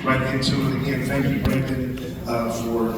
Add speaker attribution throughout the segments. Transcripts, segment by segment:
Speaker 1: right into it. Again, thank you, Brendan, for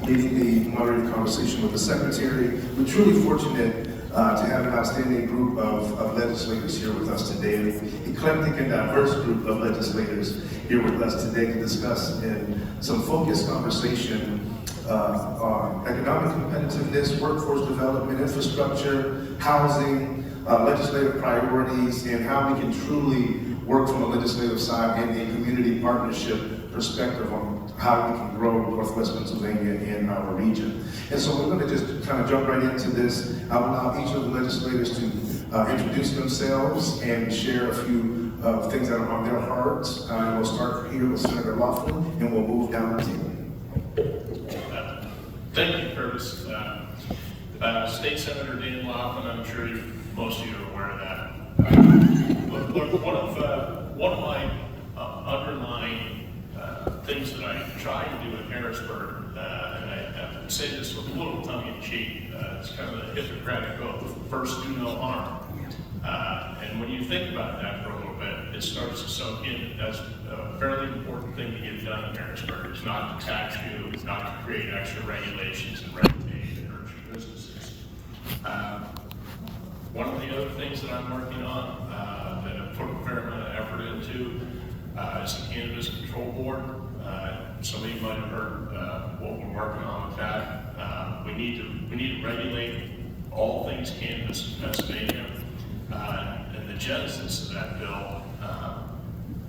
Speaker 1: leading the moderated conversation with the Secretary. We're truly fortunate to have an outstanding group of legislators here with us today, an eclectic and diverse group of legislators here with us today to discuss in some focused conversation on economic competitiveness, workforce development, infrastructure, housing, legislative priorities, and how we can truly work from a legislative side and a community partnership perspective on how we can grow Northwest Pennsylvania in our region. And so we're going to just kind of jump right into this. I'll allow each of the legislators to introduce themselves and share a few things that are on their hearts. We'll start here with Senator Laughlin, and we'll move down the table.
Speaker 2: Thank you, Curtis. State Senator Dan Laughlin, I'm sure most of you are aware of that. Look, one of my underlying things that I try to do in Harrisburg, and I say this with a little tongue-in-cheek, it's kind of the Hippocratic oath, first do no harm. And when you think about that for a little bit, it starts to soak in. That's a fairly important thing to get done in Harrisburg. It's not to tax you, it's not to create extra regulations and red tape that hurts your businesses. One of the other things that I'm working on, that I've put a fair amount of effort into, is the Cannabis Control Board. Some of you might have heard what we're working on with that. We need to regulate all things cannabis in Pennsylvania. And the genesis of that bill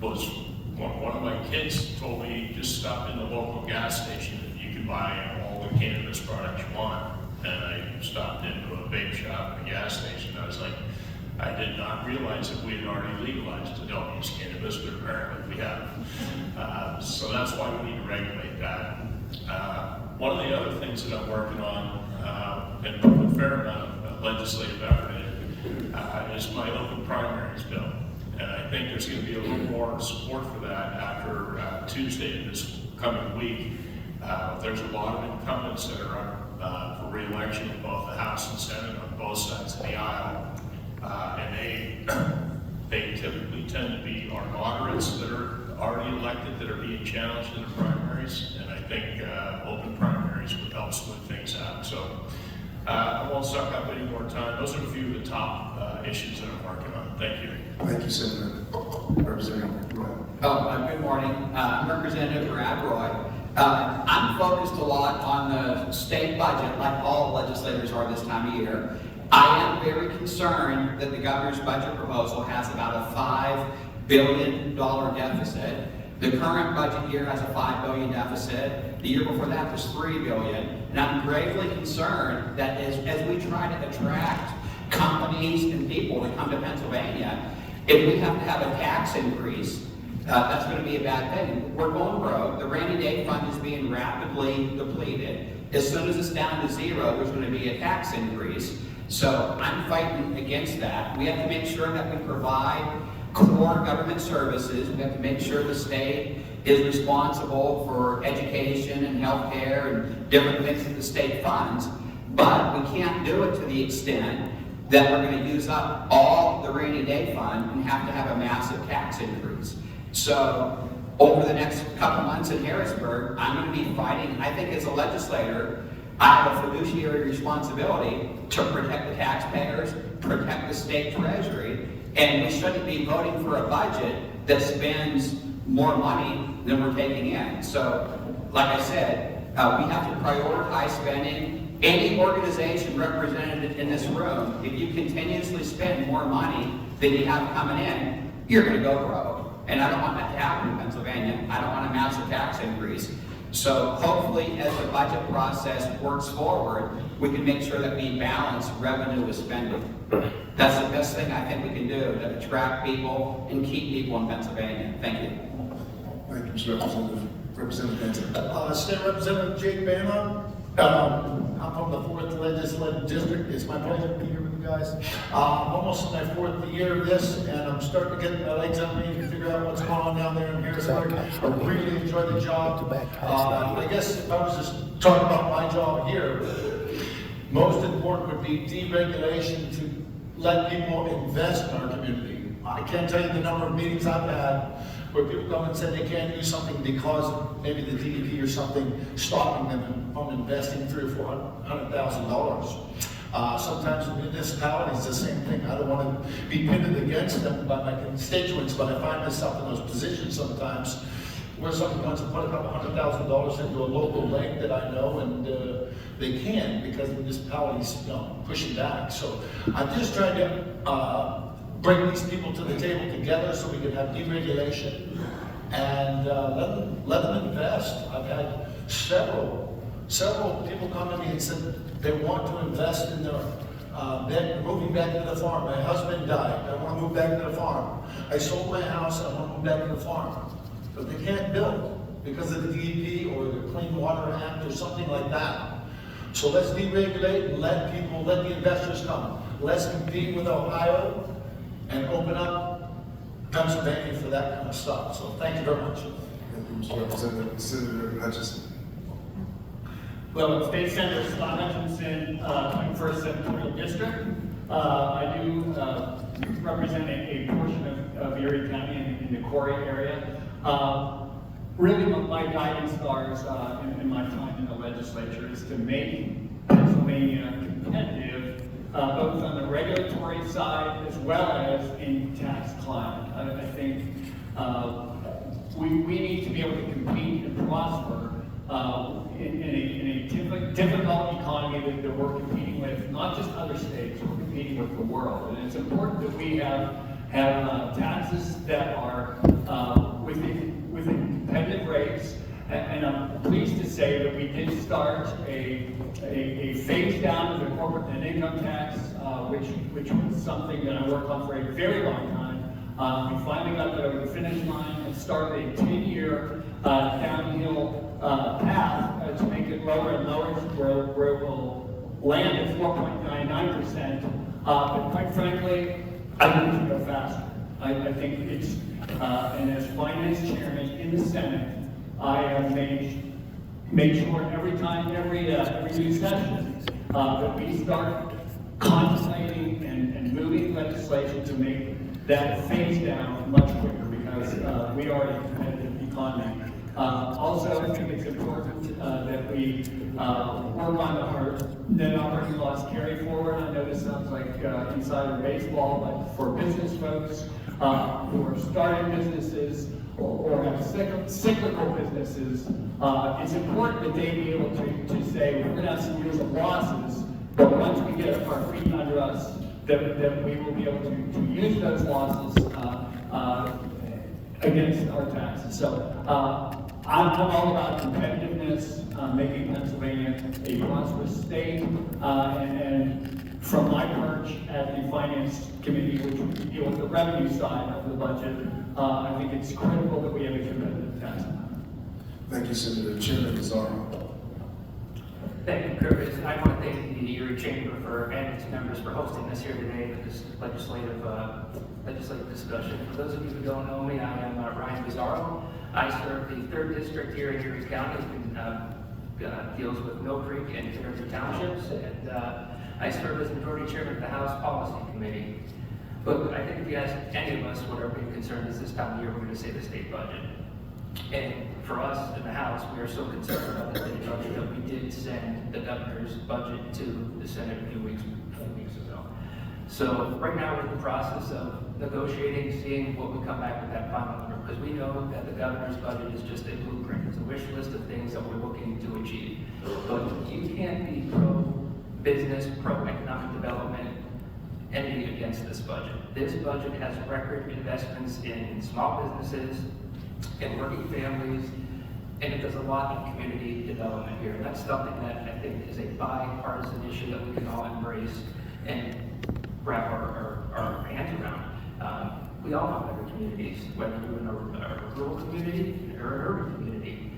Speaker 2: was one of my kids told me, just stop in the local gas station and you can buy all the cannabis products you want. And I stopped into a vape shop and a gas station. I was like, I did not realize that we had already legalized adult use cannabis, but apparently we have. So that's why we need to regulate that. One of the other things that I'm working on, and put a fair amount of legislative effort in, is my open primaries bill. And I think there's going to be a little more support for that after Tuesday of this coming week. There's a lot of incumbents that are up for re-election in both the House and Senate on both sides of the aisle. And they typically tend to be our moderates that are already elected that are being challenged in the primaries. And I think open primaries would help smooth things out. So I won't suck up any more time. Those are a few of the top issues that I'm working on. Thank you.
Speaker 1: Thank you, Senator. Representative Roy.
Speaker 3: Good morning. I'm Representative Brad Roy. I'm focused a lot on the state budget, like all legislators are this time of year. I am very concerned that the governor's budget proposal has about a $5 billion deficit. The current budget year has a $5 billion deficit. The year before that was $3 billion. And I'm gravely concerned that as we try to attract companies and people to come to Pennsylvania, if we have to have a tax increase, that's going to be a bad thing. We're going broke. The rainy day fund is being rapidly depleted. As soon as it's down to zero, there's going to be a tax increase. So I'm fighting against that. We have to make sure that we provide core government services. We have to make sure the state is responsible for education and healthcare and different things that the state funds. But we can't do it to the extent that we're going to use up all the rainy day fund and have to have a massive tax increase. So over the next couple months in Harrisburg, I'm going to be fighting. I think as a legislator, I have a fiduciary responsibility to protect the taxpayers, protect the state treasury, and we shouldn't be voting for a budget that spends more money than we're taking in. So, like I said, we have to prioritize spending. Any organization represented in this room, if you continuously spend more money than you have coming in, you're going to go broke. And I don't want that to happen in Pennsylvania. I don't want a massive tax increase. So hopefully, as the budget process works forward, we can make sure that we balance revenue with spending. That's the best thing I think we can do to attract people and keep people in Pennsylvania. Thank you.
Speaker 1: Thank you, Mr. Representative. Representative Banta.
Speaker 4: State Representative Jake Banta. I'm from the 4th Legislative District. It's my pleasure to be here with you guys. Almost my 4th year of this, and I'm starting to get my legs under me to figure out what's going on down there in Harrisburg. I really enjoy the job. I guess if I was just talking about my job here, most important would be deregulation to let people invest in our community. I can't tell you the number of meetings I've had where people come and say they can't do something because maybe the DEP or something stopping them from investing $300,000 or $400,000. Sometimes in municipalities, the same thing. I don't want to be pitted against them by my constituents, but I find myself in those positions sometimes where someone wants to put a couple $100,000 into a local lake that I know, and they can because the municipalities, pushing back. So I'm just trying to bring these people to the table together so we can have deregulation and let them invest. I've had several people come to me and said they want to invest in their moving back to the farm. My husband died. I want to move back to the farm. I sold my house. I want to move back to the farm. But they can't build because of the DEP or the Clean Water Act or something like that. So let's deregulate and let the investors come. Let's compete with Ohio and open up Pennsylvania for that kind of stuff. So thank you very much.
Speaker 1: Thank you, Mr. Representative. Senator Hutchinson.
Speaker 5: Well, State Senator Scott Hutchinson, 21st Senatorial District. I do represent a portion of Erie County in the Corey area. Really, my guiding stars in my time in the legislature is to make Pennsylvania competitive, both on the regulatory side as well as in tax climate. I think we need to be able to compete and prosper in a difficult economy that we're competing with, not just other states, we're competing with the world. And it's important that we have taxes that are within competitive rates. And I'm pleased to say that we did start a phase down of the corporate net income tax, which was something that I worked on for a very long time. We finally got that over the finish line and started a 10-year downhill path to make it lower and lower where it will land at 4.99%. But quite frankly, I think we should go faster. I think it's, and as finance chairman in the Senate, I have made sure every new session that we start contemplating and moving legislation to make that phase down much quicker because we are a competitive economy. Also, I think it's important that we work on our net operating loss carry forward. I know this sounds like insider baseball, but for business folks who are starting businesses or have cyclical businesses, it's important that they be able to say, we're going to have some years of losses, but once we get our feet under us, that we will be able to use those losses against our taxes. So I'm all about competitiveness, making Pennsylvania a prosperous state, and from my perch at the Finance Committee, which we deal with the revenue side of the budget, I think it's critical that we have a competitive tax plan.
Speaker 1: Thank you, Senator. Chairman Bizzarro.
Speaker 6: Thank you, Curtis. I want to thank the Erie Chamber and its members for hosting us here today with this legislative discussion. For those of you who don't know me, I am Ryan Bizzarro. I serve the 3rd District here in Erie County, deals with Mill Creek and Territory Townships, and I serve as Majority Chairman of the House Policy Committee. But I think if you ask any of us what our big concern is this time of year, we're going to say the state budget. And for us in the House, we are so concerned about the state budget that we did send the governor's budget to the Senate a few weeks ago. So right now we're in the process of negotiating, seeing what we come back with that final number, because we know that the governor's budget is just a blueprint. It's a wish list of things that we're looking to achieve. But you can't be pro-business, pro-economic development entity against this budget. This budget has record investments in small businesses, in working families, and it does a lot in community development here. And that's something that I think is a bipartisan issue that we can all embrace and wrap our hands around. We all have better communities, whether you're in a rural community or an urban community.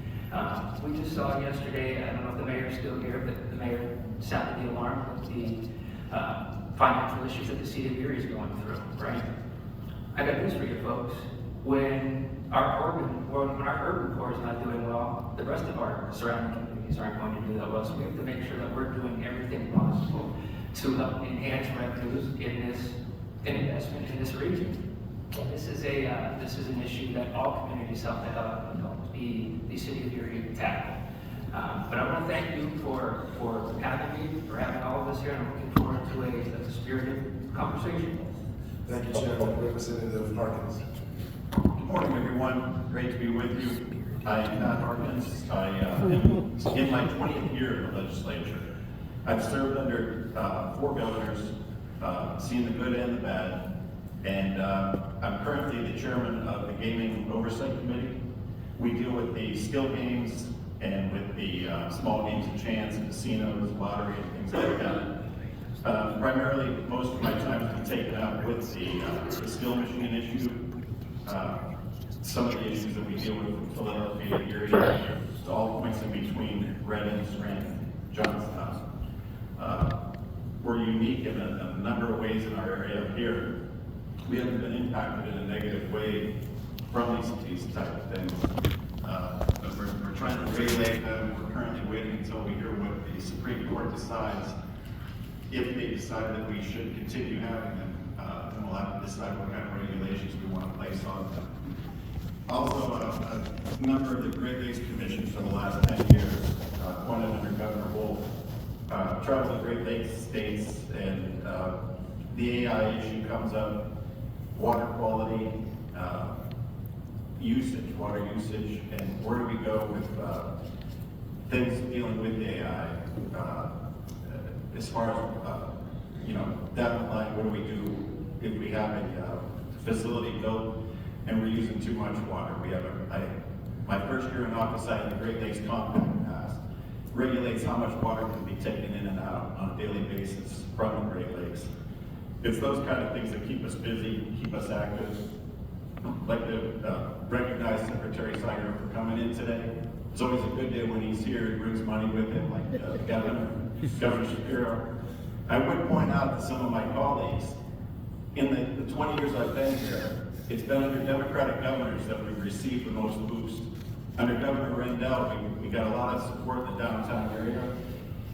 Speaker 6: We just saw yesterday, I don't know if the mayor's still here, but the mayor sounded the alarm with the financial issues that the city of Erie is going through, right? I got news for you folks. When our urban core is not doing well, the rest of our surrounding communities aren't going to do that well. So we have to make sure that we're doing everything possible to enhance revenues in investment in this region. This is an issue that all communities help the city of Erie tackle. But I want to thank you for having me, for having all of us here, and I'm looking forward to a spirited conversation.
Speaker 1: Thank you, Chairman. Representative Harkins.
Speaker 7: Good morning, everyone. Great to be with you. I'm Matt Harkins. I am in my 20th year in the legislature. I've served under 4 governors, seen the good and the bad, and I'm currently the chairman of the Gaming Oversight Committee. We deal with the skill games and with the small games of chance, casinos, lottery, and things like that. Primarily, most of my time has been taken up with the skill machine issue. Some of the issues that we deal with from Philadelphia, Erie, to all points in between, Reading, Scranton, Johnstown. We're unique in a number of ways in our area here. We haven't been impacted in a negative way from these type of things. But we're trying to regulate them. We're currently waiting until we hear what the Supreme Court decides. If they decide that we should continue having them, then we'll have to decide what kind of regulations we want to place on them. Also, a member of the Great Lakes Commission for the last 10 years, appointed under Governor Wolf, traveled the Great Lakes states, and the AI issue comes up, water quality, water usage, and where do we go with things dealing with AI? As far as, down the line, what do we do if we have a facility built and we're using too much water? We have my first year in office, I had the Great Lakes Compact passed. Regulates how much water can be taken in and out on a daily basis from the Great Lakes. It's those kind of things that keep us busy, keep us active. I'd like to recognize Secretary Siger for coming in today. It's always a good day when he's here. He brings money with him, like Governor Shapiro. I would point out to some of my colleagues, in the 20 years I've been here, it's been under Democratic governors that we've received the most boost. Under Governor Rendell, we got a lot of support in the downtown area.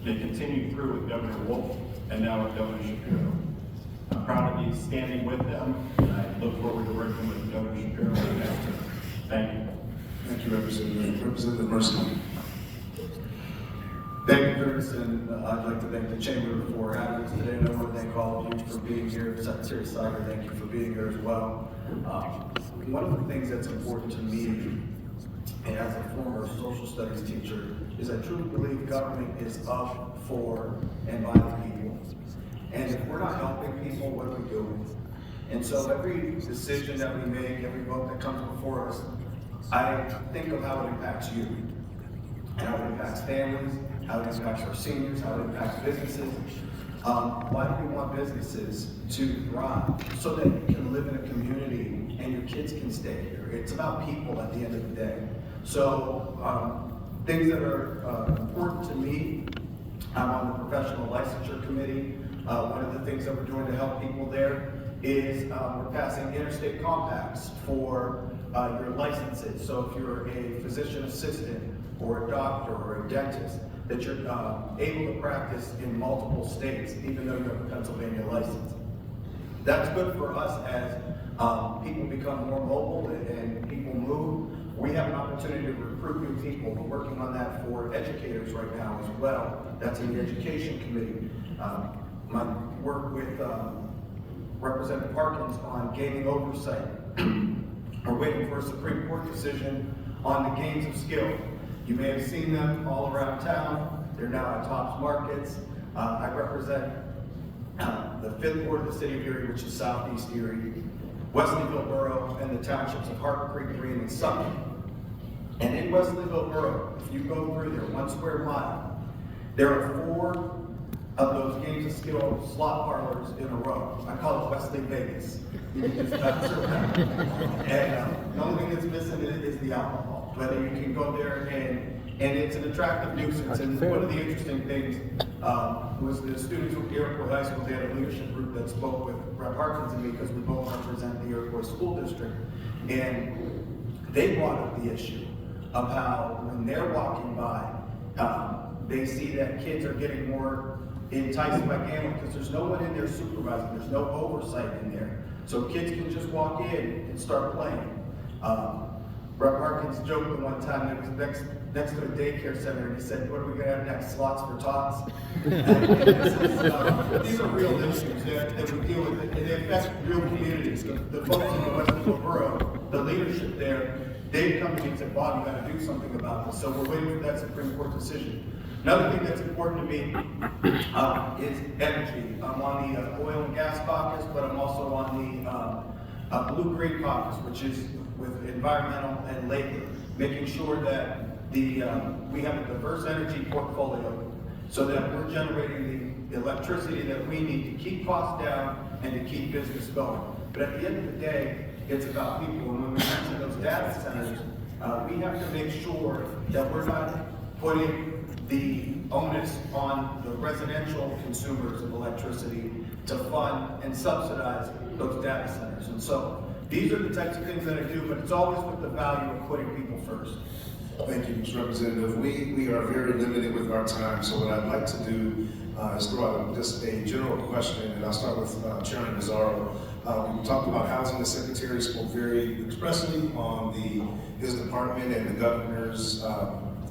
Speaker 7: They continued through with Governor Wolf and now with Governor Shapiro. I'm proud to be standing with them, and I look forward to working with Governor Shapiro. Thank you.
Speaker 1: Thank you, Representative. Representative Mercer.
Speaker 8: Thank you, Curtis, and I'd like to thank the Chamber for having us today, and I want to thank all of you for being here. Secretary Siger, thank you for being here as well. One of the things that's important to me, and as a former social studies teacher, is I truly believe government is up for and by the people. And if we're not helping people, what are we doing? And so every decision that we make, every vote that comes before us, I think of how it impacts you, and how it impacts families, how it impacts our seniors, how it impacts businesses. Why do we want businesses to thrive? So that you can live in a community and your kids can stay here. It's about people at the end of the day. So things that are important to me, I'm on the professional licensure committee. One of the things that we're doing to help people there is we're passing interstate compacts for your licenses. So if you're a physician assistant or a doctor or a dentist, that you're able to practice in multiple states, even though you have a Pennsylvania license. That's good for us as people become more mobile and people move. We have an opportunity to recruit new people. We're working on that for educators right now as well. That's in the Education Committee. My work with Representative Harkins on gaming oversight. We're waiting for a Supreme Court decision on the games of skill. You may have seen them all around town. They're now at Tops Markets. I represent the 5th Ward of the City of Erie, which is Southeast Erie, Wesleyville Borough, and the townships of Hart Creek, Green, and Summit. And in Wesleyville Borough, if you go through there 1 square mile, there are 4 of those games of skill slot parlors in a row. I call it Wesley Vegas. It's not so bad. And the only thing that's missing is the alcohol. But you can go there and it's an attractive nuisance. And one of the interesting things was the students from Iroquois High School, they had a leadership group that spoke with Rep. Harkins and me because we both represent the Iroquois School District. And they brought up the issue of how when they're walking by, they see that kids are getting more enticed by gambling because there's no one in there supervising, there's no oversight in there. So kids can just walk in and start playing. Rep Harkins joked one time that was next to a daycare center, and he said, "What are we going to have next? Slots for tots?" These are real issues that we deal with, and they affect real communities. The folks in the Western Borough, the leadership there, they've come to me and said, "Bob, you got to do something about this." So we're waiting for that Supreme Court decision. Another thing that's important to me is energy. I'm on the oil and gas caucus, but I'm also on the blue-green caucus, which is with environmental and labor, making sure that we have a diverse energy portfolio so that we're generating the electricity that we need to keep costs down and to keep business going. But at the end of the day, it's about people. And when we mention those data centers, we have to make sure that we're not putting the onus on the residential consumers of electricity to fund and subsidize those data centers. And so these are the types of things that I do, but it's always with the value of putting people first.
Speaker 1: Thank you, Mr. Representative. We are very limited with our time, so what I'd like to do is throw out just a general question, and I'll start with Chairman Bizzarro. We talked about housing. The Secretary spoke very expressly on his department and the governor's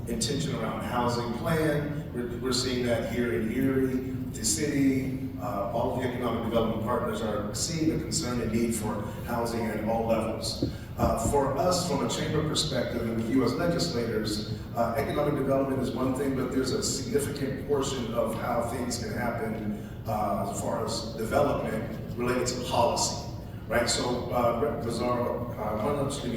Speaker 1: intention around housing plan. We're seeing that here in Erie, the city, all of the economic development partners are seeing the concern and need for housing at all levels. For us, from a chamber perspective, and with you as legislators, economic development is one thing, but there's a significant portion of how things can happen as far as development related to policy, right? So, Rep. Bizzarro,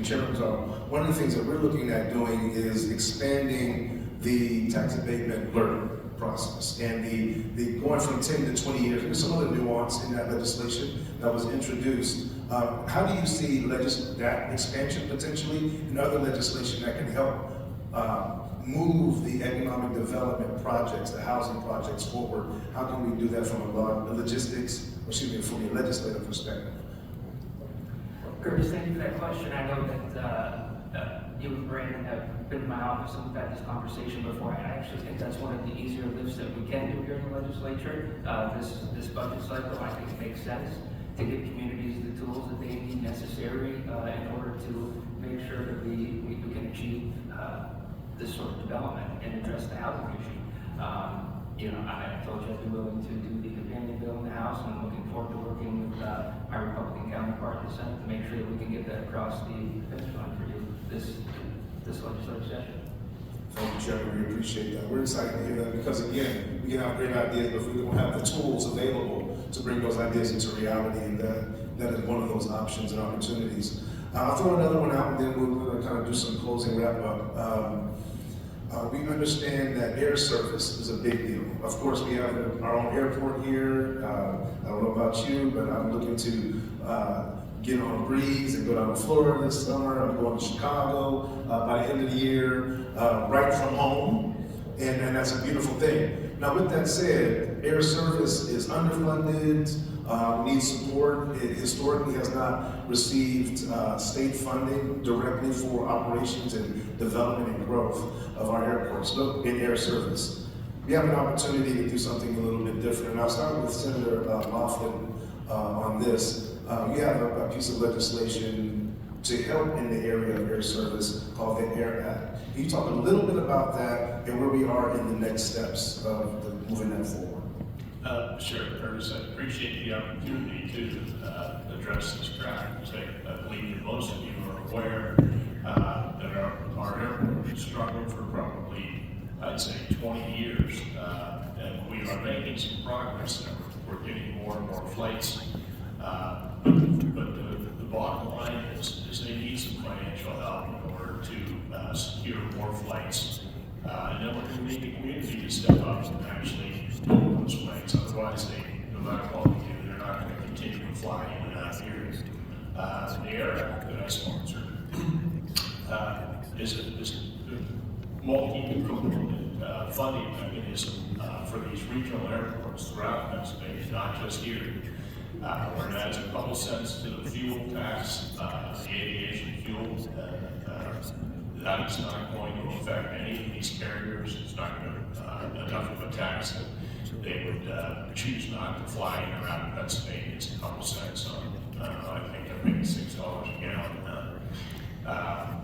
Speaker 1: Chairman Bizzarro, one of the things that we're looking at doing is expanding the tax abatement learning process and the going from 10 to 20 years. There's some other nuance in that legislation that was introduced. How do you see that expansion potentially and other legislation that can help move the economic development projects, the housing projects forward? How can we do that from a from a legislative perspective?
Speaker 6: Curtis, thank you for that question. I know that you and Brandon have been in my office and we've had this conversation before. I actually think that's one of the easier lifts that we can do here in the legislature. This budget cycle, I think, makes sense to give communities the tools that they need necessary in order to make sure that we can achieve this sort of development and address the housing issue. I told you I'd be willing to do the companion bill in the House, and I'm looking forward to working with my Republican counterpart in the Senate to make sure that we can get that across the finish line for you this legislative session.
Speaker 1: Thank you, Chairman. We appreciate that. We're excited to hear that because, again, we can have great ideas, but if we don't have the tools available to bring those ideas into reality, and that is one of those options and opportunities. I'll throw another one out, and then we're going to kind of do some closing wrap-up. We understand that air service is a big deal. Of course, we have our own airport here. I don't know about you, but I'm looking to get on a breeze and go down to Florida this summer. I'm going to Chicago by the end of the year, right from home, and that's a beautiful thing. Now, with that said, air service is underfunded, needs support. It historically has not received state funding directly for operations and development and growth of our airports in air service. We have an opportunity to do something a little bit different. And I'll start with Senator Laughlin on this. We have a piece of legislation to help in the area of air service called the Air Act. Can you talk a little bit about that and where we are in the next steps of moving that forward?
Speaker 2: Sure, Curtis. I appreciate the opportunity to address this track. I believe that most of you are aware that our airport has struggled for probably, I'd say, 20 years. And we are making some progress there. We're getting more and more flights. But the bottom line is they need some financial help in order to secure more flights. And then we're going to need the community to step up and actually build those flights. Otherwise, no matter what we do, they're not going to continue to fly in and out here. The Air Act that I sponsored is a multi-component funding mechanism for these regional airports throughout Pennsylvania, not just here. Where it adds a couple cents to the fuel tax, the aviation fuel. That is not going to affect any of these carriers. It's not going to enough of a tax that they would choose not to fly in or out of Pennsylvania. It's a couple cents on I think I paid $6 a gallon.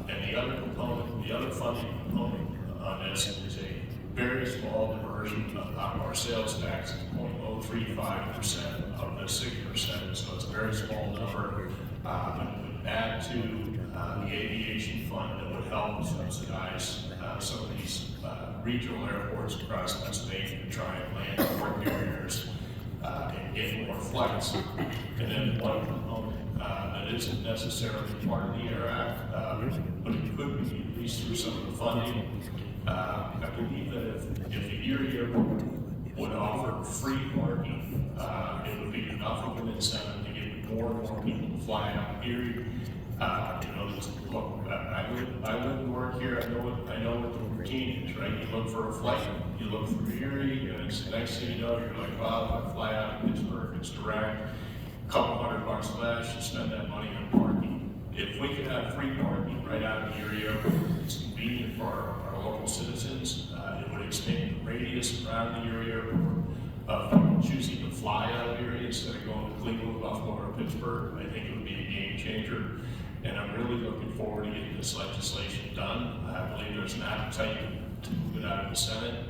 Speaker 2: And the other component, the other funding component on this is a very small diversion of our sales tax, 0.035% of the 6%, so it's a very small number. But it would add to the aviation fund that would help subsidize some of these regional airports across Pennsylvania to try and land more carriers and get more flights. And then one component that isn't necessarily part of the Air Act, but it could be, at least through some of the funding. I believe that if the Erie Airport would offer free parking, it would be enough of an incentive to get more and more people to fly out of Erie. Look, I live and work here. I know what the routine is, right? You look for a flight, you look through Erie, and it's the next thing you know, you're like, wow, if I fly out of Pittsburgh, it's direct, couple $100 less, you spend that money on parking. If we could have free parking right out of the Erie Airport, it's convenient for our local citizens. It would expand the radius around the Erie Airport of people choosing to fly out of Erie instead of going to Cleveland, Buffalo, or Pittsburgh. I think it would be a game changer. And I'm really looking forward to getting this legislation done. I believe there's an appetite to move it out of the Senate.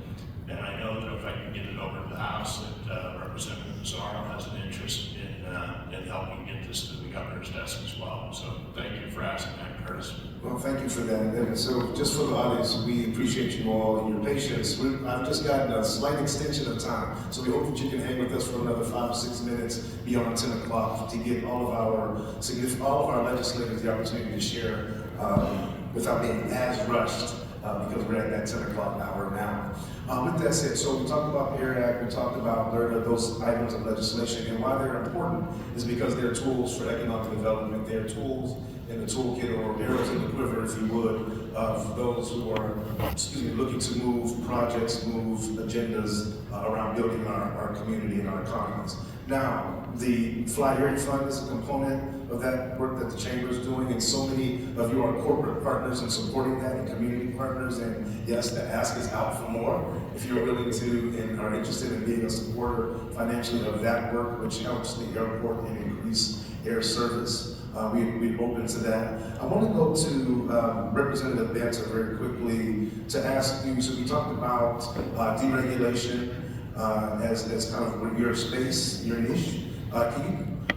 Speaker 2: And I know that if I can get it over to the House, that Representative Bizzarro has an interest in helping get this to the governor's desk as well. So thank you for asking that, Curtis.
Speaker 1: Well, thank you for that. And so just for the audience, we appreciate you all and your patience. I've just gotten a slight extension of time. So we hope that you can hang with us for another 5 or 6 minutes beyond 10 o'clock to give all of our legislators the opportunity to share without being as rushed because we're at that 10 o'clock hour now. With that said, so we talked about Air Act, we talked about those items of legislation, and why they're important is because they're tools for economic development. They're tools in the toolkit, or arrows in the quiver, if you would, of those who are, looking to move projects, move agendas around building our community and our economies. Now, the Fly Erie Fund is a component of that work that the Chamber is doing, and so many of you are corporate partners in supporting that, and community partners, and yes, the ask is out for more. If you're willing to and are interested in being a supporter financially of that work, which helps the airport and increase air service, we're open to that. I want to go to Representative Banta very quickly to ask you, so we talked about deregulation as kind of your space, your niche.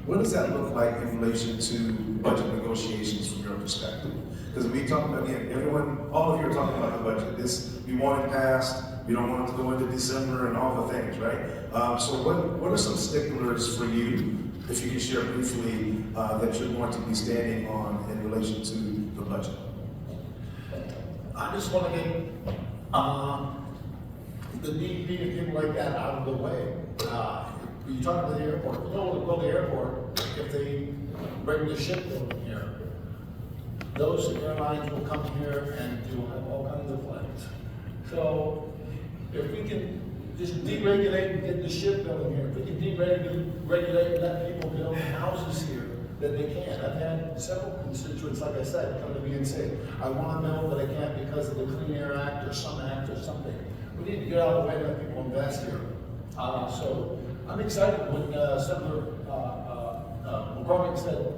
Speaker 1: What does that look like in relation to budget negotiations from your perspective? Because we talk about, again, all of you are talking about the budget. We want it passed, we don't want it to go into December and all the things, right? So what are some sticklers for you, if you can share briefly, that you're going to be standing on in relation to the budget?
Speaker 4: I just want to get the DP and people like that out of the way. You talk about the airport, you know, well, the airport, if they bring the ship over here, those airlines will come here and do all kinds of flights. So if we can just deregulate and get the ship building here, if we can deregulate and let people build houses here, that they can. I've had several constituents, like I said, come to me and say, I want to build, but I can't because of the Clean Air Act or some act or something. We need to get out of the way and let people invest here. So I'm excited when Senator McCormick said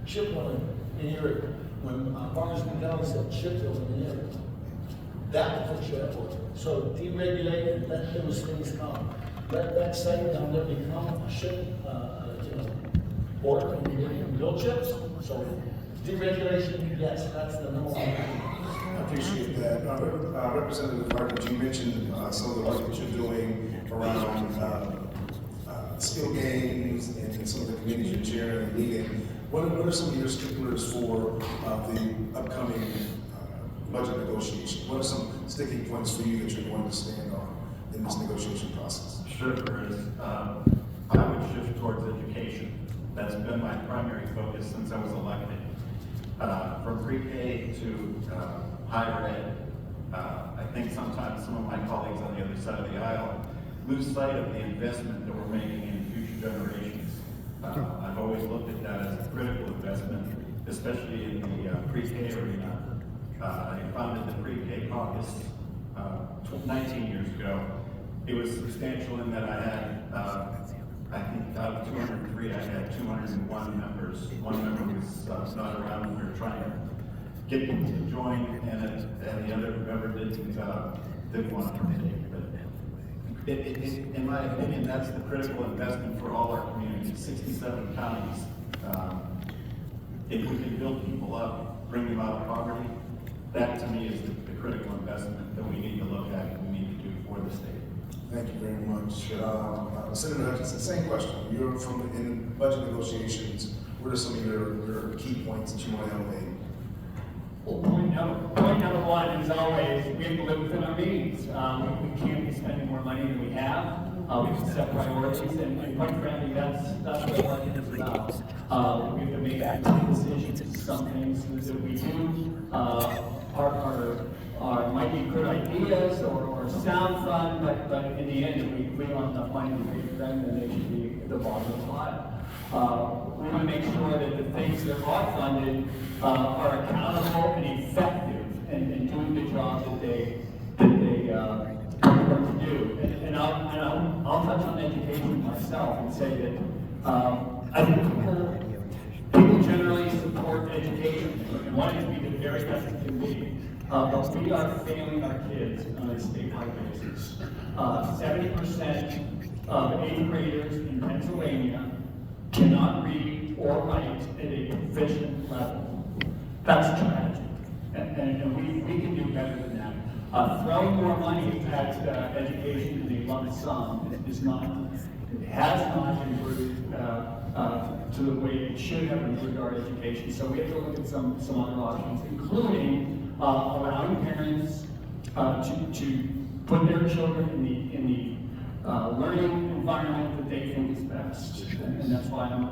Speaker 4: ship building in Erie, when Congressman Kelly said ship building in Erie. That will push the airport. So deregulate and let those things come. Let that site down there become a ship, port, and we can build ships. So deregulation, yes, that's the number one.
Speaker 1: I appreciate that. Representative Martin, you mentioned some of the work that you're doing around skill games and some of the committees you're chairing and leading. What are some of your sticklers for the upcoming budget negotiation? What are some sticking points for you that you're going to stand on in this negotiation process?
Speaker 7: Sure, Curtis. I would shift towards education. That's been my primary focus since I was elected. From pre-K to higher ed, I think sometimes some of my colleagues on the other side of the aisle lose sight of the investment that we're making in future generations. I've always looked at that as a critical investment, especially in the pre-K arena. I founded the pre-K caucus 19 years ago. It was substantial in that I had I think out of 203, I had 201 members. One member was not around when we were trying to get people to join, and the other member didn't want to partake. But in my opinion, that's the critical investment for all our communities, 67 counties. If we can build people up, bring them out of poverty, that to me is the critical investment that we need to look at and we need to do for the state.
Speaker 1: Thank you very much. Senator Hutchinson, same question. You're in budget negotiations. What are some of your key points that you want to elevate?
Speaker 5: Well, point number one is always, we have to live within our means. We can't be spending more money than we have. We have to set priorities, and quite frankly, that's what budget is about. We have to make active decisions. Some things that we do might be good ideas or sound fun, but in the end, if we don't have enough money to pay for them, then they should be at the bottom of the pile. We want to make sure that the things that are funded are accountable and effective and doing the job that they want to do. And I'll touch on education myself and say that I think people generally support education and want it to be the very best it can be. But we are failing our kids on a statewide basis. 70% of 8th graders in Pennsylvania cannot read or write at a proficient level. That's tragic. And we can do better than that. Throwing more money at education in a lump sum has not improved to the way it should have improved our education. So we have to look at some other options, including allowing parents to put their children in the learning environment that they think is best. And that's why I'm a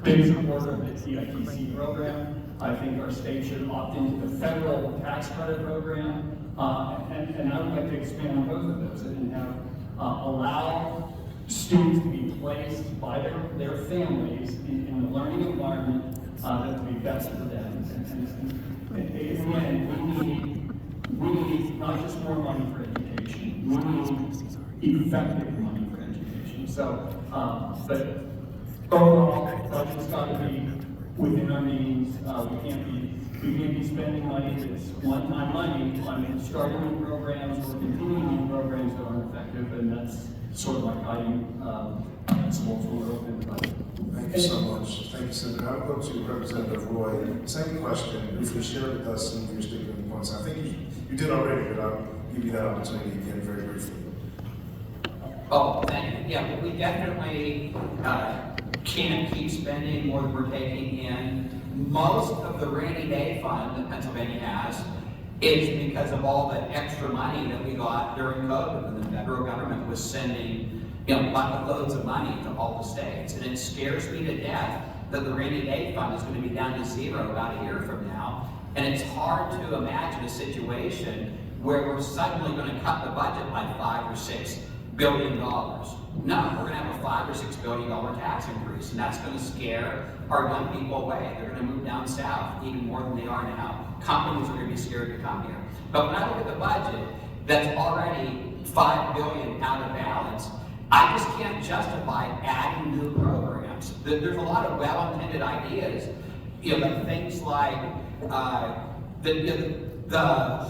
Speaker 5: big supporter of the TITC program. I think our state should opt into the federal tax credit program. And I would like to expand on both of those and have allow students to be placed by their families in a learning environment that would be best for them. And again, we need not just more money for education, we need effective money for education. So, but overall, budget's got to be within our means. We can't be spending money that's one-time money on starting new programs or continuing new programs that aren't effective, and that's sort of like guiding principles when we're open to budget.
Speaker 1: Thank you so much. Thank you, Senator. I'll go to Representative Roy. Same question. Briefly share with us some of your sticking points. I think you did already, but I'll give you that opportunity again very briefly.
Speaker 3: Oh, thank you. Yeah, we definitely can't keep spending more than we're taking in. Most of the rainy day fund that Pennsylvania has is because of all the extra money that we got during COVID when the federal government was sending bucketloads of money to all the states. And it scares me to death that the rainy day fund is going to be down to zero about a year from now. And it's hard to imagine a situation where we're suddenly going to cut the budget by $5 or $6 billion. No, we're going to have a $5 or $6 billion tax increase, and that's going to scare our young people away. They're going to move down south even more than they are now. Companies are going to be scared to come here. But when I look at the budget that's already $5 billion out of balance, I just can't justify adding new programs. There's a lot of well-intended ideas, things like the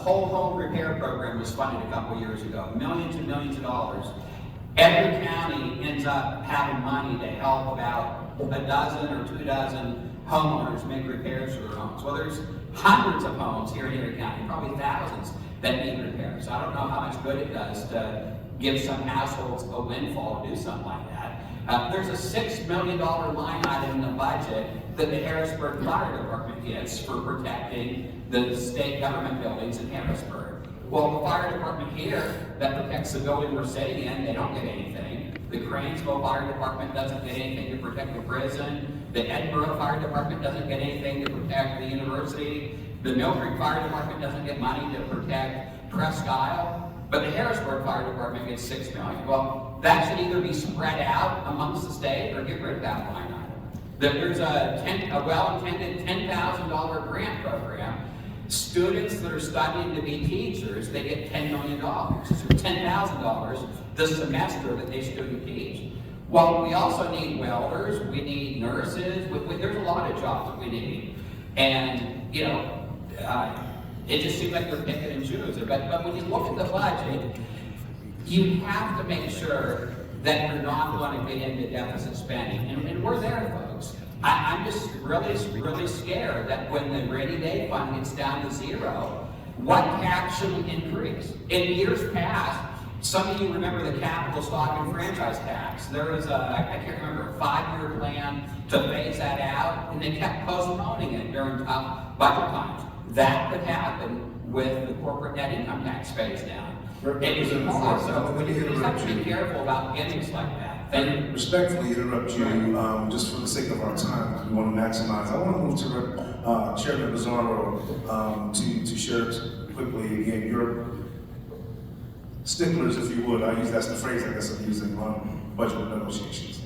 Speaker 3: whole home repair program was funded a couple years ago, millions and millions of dollars. Every county ends up having money to help about a dozen or 2 dozen homeowners make repairs to their homes. Well, there's hundreds of homes here in Erie County, probably thousands, that need repairs. I don't know how much good it does to give some households a windfall to do something like that. There's a $6 million line item in the budget that the Harrisburg Fire Department gets for protecting the state government buildings in Harrisburg. Well, the fire department here that protects the building we're sitting in, they don't get anything. The Cranesville Fire Department doesn't get anything to protect the prison. The Edinburgh Fire Department doesn't get anything to protect the university. The Mill Creek Fire Department doesn't get money to protect Presque Isle. But the Harrisburg Fire Department gets $6 million. Well, that should either be spread out amongst the state or get rid of that line item. There's a well-intended $10,000 grant program. Students that are studying to be teachers, they get $10 million. So $10,000 this semester that they student teach. Well, we also need welders, we need nurses, there's a lot of jobs that we need. And, you know, it just seems like we're picking and choosing. But when you look at the budget, you have to make sure that you're not going to get into deficit spending. And we're there, folks. I'm just really scared that when the rainy day fund gets down to zero, what tax should we increase? In years past, some of you remember the capital stock and franchise tax. There was I can't remember, a 5-year plan to phase that out, and they kept postponing it during tough budget times. That could happen with the corporate net income tax phase down. So we just have to be careful about gimmicks like that.
Speaker 1: And respectfully interrupt you, just for the sake of our time, because we want to maximize. I want to move to Chairman Bizzarro to share quickly again your sticklers, if you would. That's the phrase I guess I'm using on budget negotiations.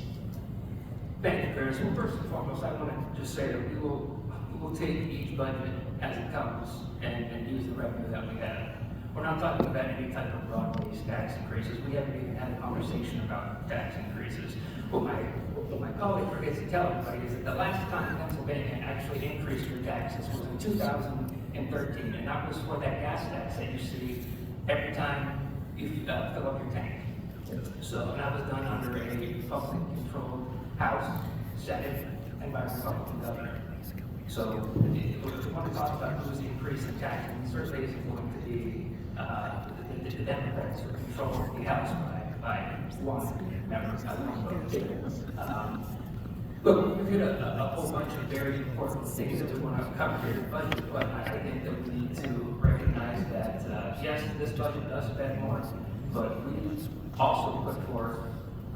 Speaker 6: Thank you, Chris. Well, first and foremost, I want to just say that we will take each budget as it comes and use the revenue that we have. We're not talking about any type of broad-based tax increases. We haven't even had a conversation about tax increases. What my colleague forgets to tell everybody is that the last time Pennsylvania actually increased your taxes was in 2013, and that was for that gas tax that you see every time you fill up your tank. So that was done under a Republican-controlled House, Senate, and by a Republican governor. So if we want to talk about who's the increase in taxes, it certainly isn't going to be the Democrats who control the House by one member. Look, we've hit a whole bunch of very important things that we want to cover here in the budget, but I think that we need to recognize that, yes, this budget does spend more, but we also put forth,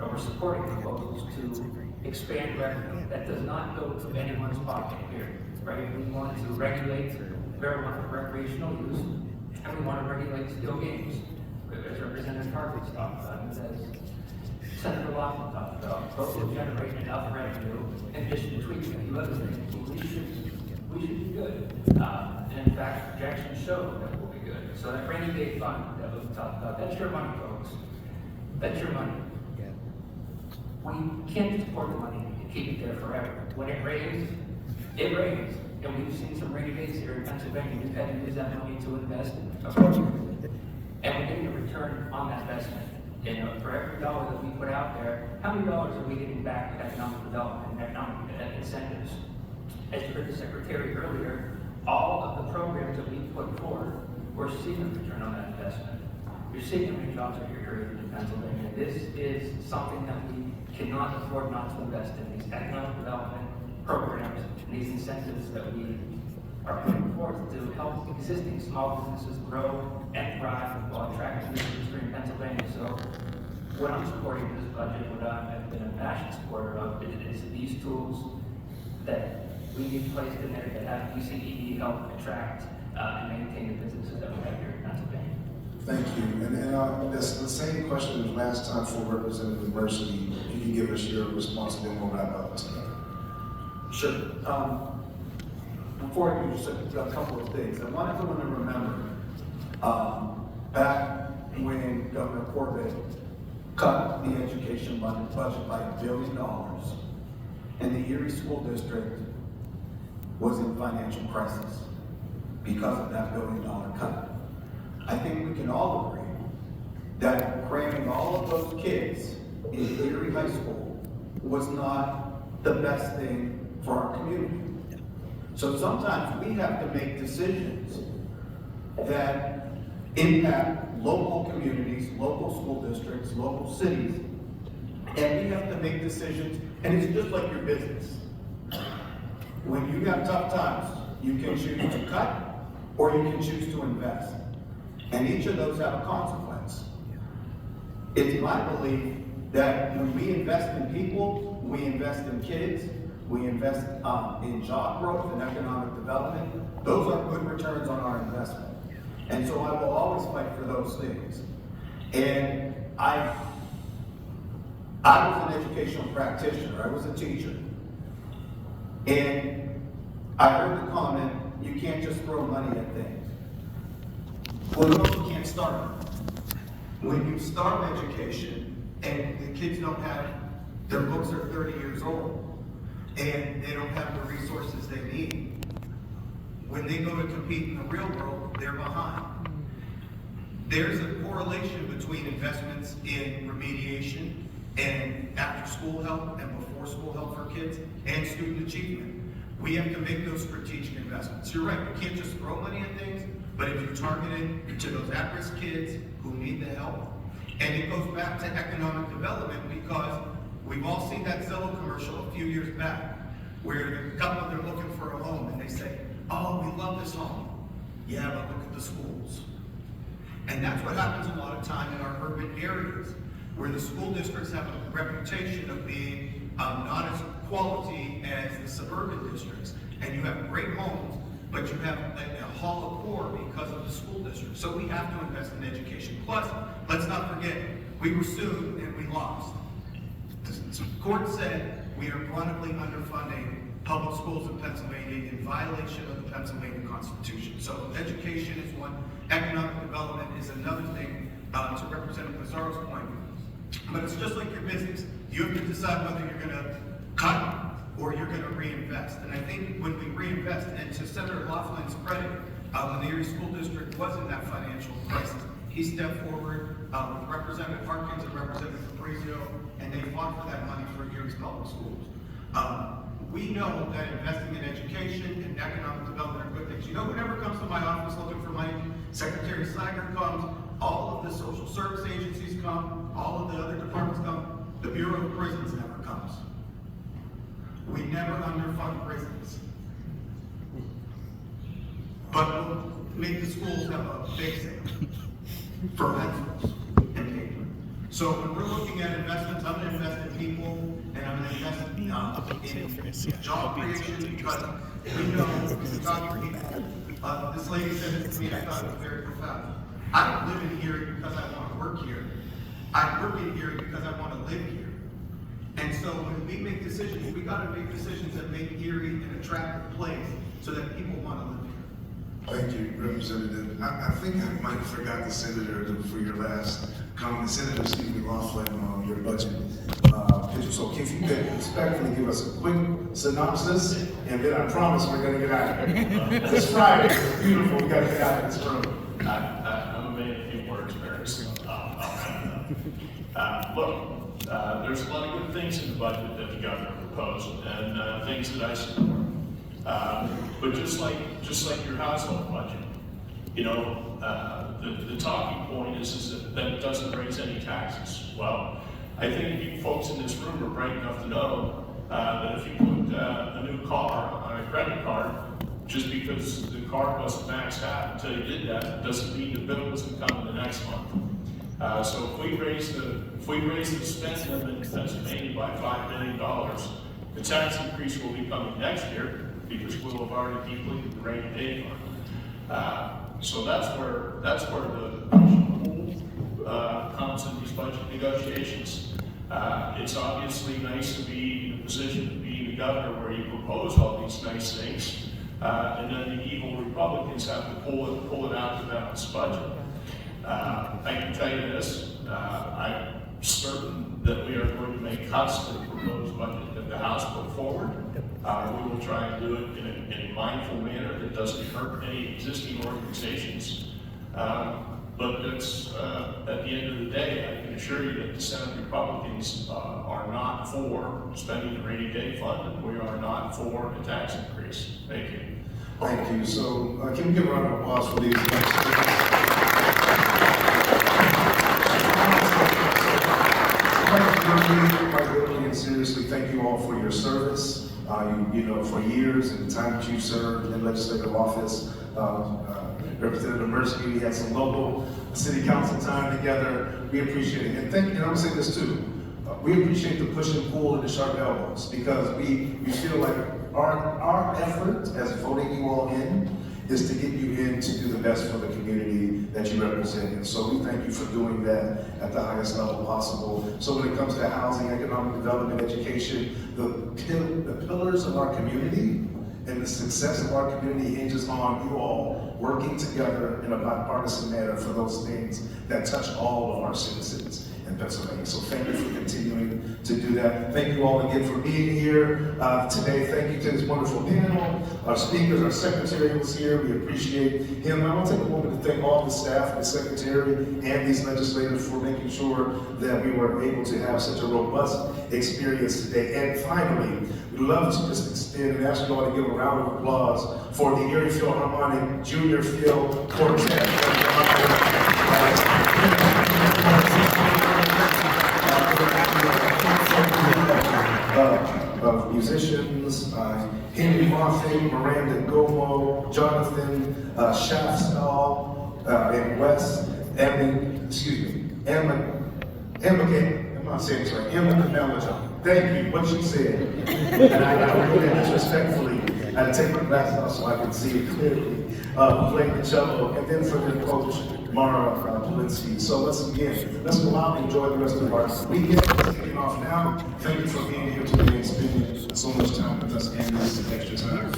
Speaker 6: or we're supporting proposals to expand revenue that does not go to anyone's pocket here, right? We want to regulate marijuana for recreational use, and we want to regulate skill games, as Representative Harvey's talked about, and as Senator Laughlin talked about. Both will generate enough revenue, in addition to tweaking a few other things. We should be good. And in fact, projections show that we'll be good. So that rainy day fund that we talked about, that's your money, folks. That's your money. We can't just pour the money and keep it there forever. When it rains, it rains. And we've seen some rainy days here in Pennsylvania. We've had to use that money to invest appropriately. And we're getting a return on that investment. You know, for every dollar that we put out there, how many dollars are we getting back with economic development and economic incentives? As you heard the Secretary earlier, all of the programs that we put forward, we're seeing a return on that investment. You're seeing how many jobs are created in Pennsylvania. This is something that we cannot afford not to invest in. These economic development programs and these incentives that we are putting forth to help existing small businesses grow and thrive while attracting new industry in Pennsylvania. So what I'm supporting this budget, what I've been a passionate supporter of, is these tools that we need placed in there that have PCE help attract and maintain the businesses that we have here in Pennsylvania.
Speaker 1: Thank you. And that's the same question as last time for Representative Mercy. If you can give us your response, and then we'll wrap up today.
Speaker 8: Sure. Before I do, just a couple of things. I want everyone to remember back when Governor Corbett cut the education budget by $1 billion, and the Erie School District was in financial crisis because of that $1 billion cut. I think we can all agree that cramming all of those kids in Erie High School was not the best thing for our community. So sometimes we have to make decisions that impact local communities, local school districts, local cities, and we have to make decisions, and it's just like your business. When you have tough times, you can choose to cut or you can choose to invest. And each of those have a consequence. It's my belief that when we invest in people, we invest in kids, we invest in job growth and economic development, those are good returns on our investment. And so I will always fight for those things. And I was an educational practitioner, I was a teacher. And I heard the comment, you can't just throw money at things. Well, you also can't starve them. When you starve education and the kids don't have Their books are 30 years old, and they don't have the resources they need. When they go to compete in the real world, they're behind. There's a correlation between investments in remediation and after-school help and before-school help for kids and student achievement. We have to make those strategic investments. You're right, we can't just throw money at things, but if you target it to those at-risk kids who need the help, and it goes back to economic development, because we've all seen that Zillow commercial a few years back, where the couple, they're looking for a home, and they say, oh, we love this home. Yeah, but look at the schools. And that's what happens a lot of time in our urban areas, where the school districts have a reputation of being not as quality as the suburban districts. And you have great homes, but you have a hollow core because of the school district. So we have to invest in education. Plus, let's not forget, we were sued and we lost. The court said we are chronically underfunding public schools in Pennsylvania in violation of the Pennsylvania Constitution. So education is one, economic development is another thing, to Representative Bizzarro's point. But it's just like your business. You have to decide whether you're gonna cut or you're gonna reinvest. And I think when we reinvest, and to Senator Laughlin's credit, when the Erie School District was in that financial crisis, he stepped forward with Representative Hutchinson and Representative Siger, and they fought for that money for Erie's public schools. We know that investing in education and economic development are good things. You know, whenever comes to my office looking for money, Secretary Siger comes, all of the social service agencies come, all of the other departments come, the Bureau of Prisons never comes. We never underfund prisons. But we'll make the schools have a big sale for pencils and paper. So when we're looking at investments, I'm going to invest in people, and I'm going to invest in job creation, because we know job creation. This lady said it to me, I thought it was very profound. I don't live in Erie because I want to work here. I work in Erie because I want to live here. And so when we make decisions, we got to make decisions that make Erie an attractive place so that people want to live here.
Speaker 1: Thank you, Representative. I think I might have forgot the Senator for your last comment. Senator, Laughlin, on your budget picture. So if you could respectfully give us a quick synopsis, and then I promise we're going to get out of here. This Friday is beautiful. We got to get out of this room.
Speaker 2: I'm a man of few words, Barry, so look, there's a lot of good things in the budget that the governor proposed, and things that I support. But just like your household budget, you know, the talking point is that it doesn't raise any taxes. Well, I think you folks in this room are bright enough to know that if you put a new car on a credit card, just because the card wasn't maxed out until you did that, doesn't mean the bill doesn't come in the next month. So if we raise the spend limit in Pennsylvania by $5 million, the tax increase will be coming next year because we'll have already depleted the rainy day fund. So that's where the push comes in these budget negotiations. It's obviously nice to be in a position to be the governor where you propose all these nice things, and then the evil Republicans have to pull it out to balance the budget. I can tell you this, I'm certain that we are going to make cuts to the proposed budget that the House put forward. We will try and do it in a mindful manner that doesn't hurt any existing organizations. But it's, at the end of the day, I can assure you that the Senate Republicans are not for spending the rainy day fund, and we are not for a tax increase. Thank you.
Speaker 1: Thank you. So can we give a round of applause for these quite literally and seriously, thank you all for your service. You know, for years and the time that you served in legislative office. Representative Mercy, we had some local city council time together. We appreciate it. And thank you, and I'm gonna say this too. We appreciate the push and pull and the sharp elbows, because we feel like our effort as voting you all in is to get you in to do the best for the community that you represent. And so we thank you for doing that at the highest level possible. So when it comes to housing, economic development, education, the pillars of our community and the success of our community hinges on you all working together in a bipartisan manner for those things that touch all of our citizens. in Pennsylvania. So thank you for continuing to do that. Thank you all again for being here today. Thank you to this wonderful panel, our speakers, our secretary was here. We appreciate him. I want to take a moment to thank all the staff, the secretary, and these legislators for making sure that we were able to have such a robust experience today. And finally, we'd love to just extend and ask you all to give a round of applause for the Erie Philharmonic Junior Phil Quartet. Of musicians, Henry Moffett, Miranda Gomo, Jonathan Schaffstall, and Wes, Emma, I'm not saying this right, Emma Canella. Thank you, what she said. And I put that disrespectfully. I had to take my glasses off so I could see it clearly. Playing the cello, and then for the coach, Mara Polinsky. So let's go out and enjoy the rest of our weekend. Let's take it off now. Thank you for being here today and spending so much time with us and this extra time.